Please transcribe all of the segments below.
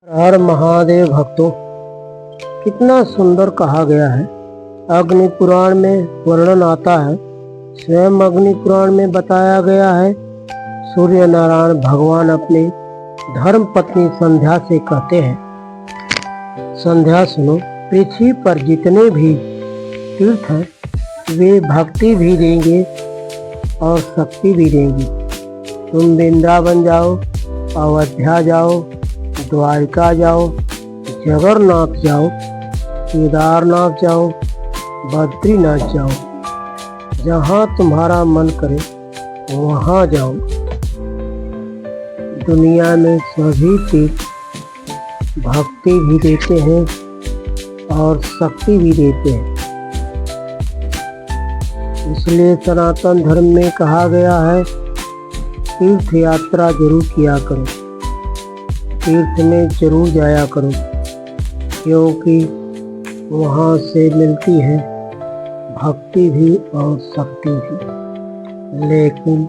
हर महादेव भक्तों, कितना सुंदर कहा गया है। अग्नि पुराण में वर्णन आता है, स्वयं अग्नि पुराण में बताया गया है। सूर्य नारायण भगवान अपनी धर्म पत्नी संध्या से कहते हैं, संध्या सुनो, पृथ्वी पर जितने भी तीर्थ हैं वे भक्ति भी देंगे और शक्ति भी देंगी। तुम वृंदावन जाओ, अयोध्या जाओ, द्वारिका जाओ, जगन्नाथ जाओ, केदारनाथ जाओ, बद्रीनाथ जाओ, जहाँ तुम्हारा मन करे वहाँ जाओ। दुनिया में सभी तीर्थ भक्ति भी देते हैं और शक्ति भी देते हैं। इसलिए सनातन धर्म में कहा गया है, तीर्थ यात्रा जरूर किया करो, तीर्थ में जरूर जाया करो, क्योंकि वहाँ से मिलती है भक्ति भी और शक्ति भी। लेकिन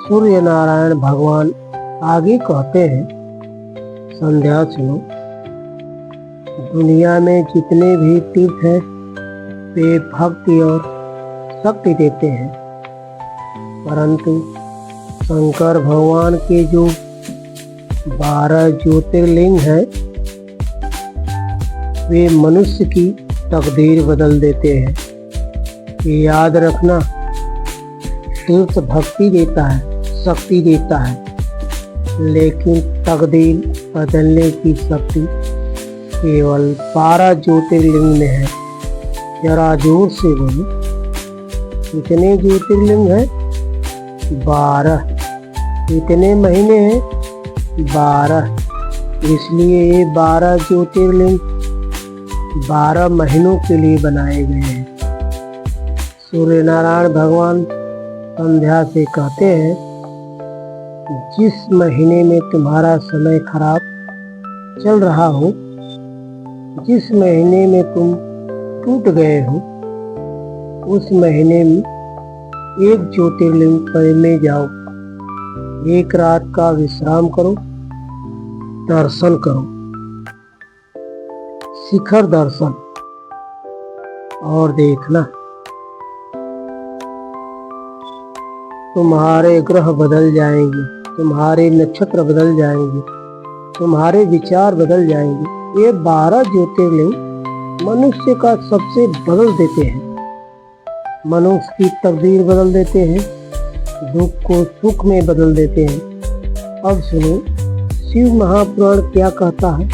सूर्य नारायण भगवान आगे कहते हैं, संध्या सुनो, दुनिया में जितने भी तीर्थ हैं वे भक्ति और शक्ति देते हैं, परंतु शंकर भगवान के जो 12 ज्योतिर्लिंग हैं वे मनुष्य की तकदीर बदल देते हैं। ये याद रखना, तीर्थ भक्ति देता है, शक्ति देता है, लेकिन तकदीर बदलने की शक्ति केवल 12 ज्योतिर्लिंग में है। जरा जोर से बोलो, कितने ज्योतिर्लिंग हैं? 12। कितने महीने हैं? 12। इसलिए ये 12 ज्योतिर्लिंग 12 महीनों के लिए बनाए गए हैं। सूर्य नारायण भगवान संध्या से कहते हैं, जिस महीने में तुम्हारा समय खराब चल रहा हो, जिस महीने में तुम टूट गए हो, उस महीने में एक ज्योतिर्लिंग में जाओ, एक रात का विश्राम करो, दर्शन करो, शिखर दर्शन, और देखना तुम्हारे ग्रह बदल जाएंगे, तुम्हारे नक्षत्र बदल जाएंगे, तुम्हारे विचार बदल जाएंगे। ये 12 ज्योतिर्लिंग मनुष्य का सबसे बदल देते हैं, मनुष्य की तकदीर बदल देते हैं, दुख को सुख में बदल देते हैं। अब सुनो, शिव महापुराण क्या कहता है।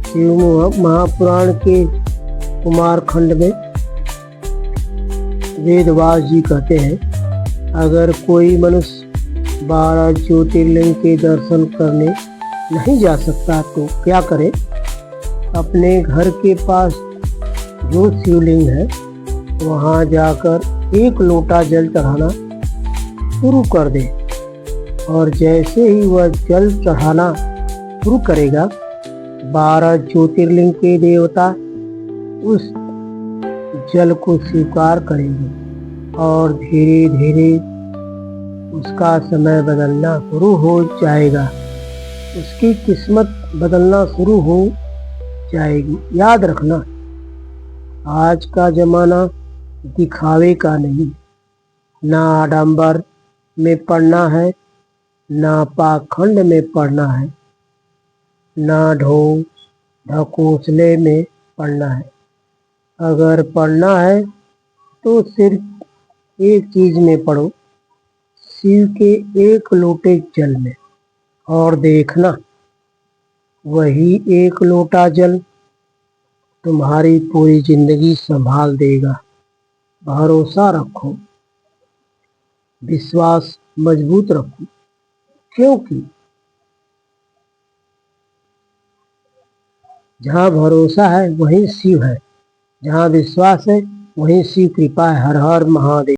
शिव महापुराण के कुमारखंड में वेदव्यास जी कहते हैं, अगर कोई मनुष्य 12 ज्योतिर्लिंग के दर्शन करने नहीं जा सकता तो क्या करे? अपने घर के पास जो शिवलिंग है वहाँ जाकर एक लोटा जल चढ़ाना शुरू कर दे, और जैसे ही वह जल चढ़ाना शुरू करेगा, 12 ज्योतिर्लिंग के देवता उस जल को स्वीकार करेंगे और धीरे धीरे उसका समय बदलना शुरू हो जाएगा, उसकी किस्मत बदलना शुरू हो जाएगी। याद रखना, आज का जमाना दिखावे का नहीं, ना आडंबर में पढ़ना है, ना पाखंड में पढ़ना है, ना ढोंग ढकोसले में पढ़ना है। अगर पढ़ना है तो सिर्फ एक चीज में पढ़ो, शिव के एक लोटे जल में, और देखना वही एक लोटा जल तुम्हारी पूरी जिंदगी संभाल देगा। भरोसा रखो, विश्वास मजबूत रखो, क्योंकि जहाँ भरोसा है वहीं शिव है, जहाँ विश्वास है वहीं शिव कृपा है। हर हर महादेव।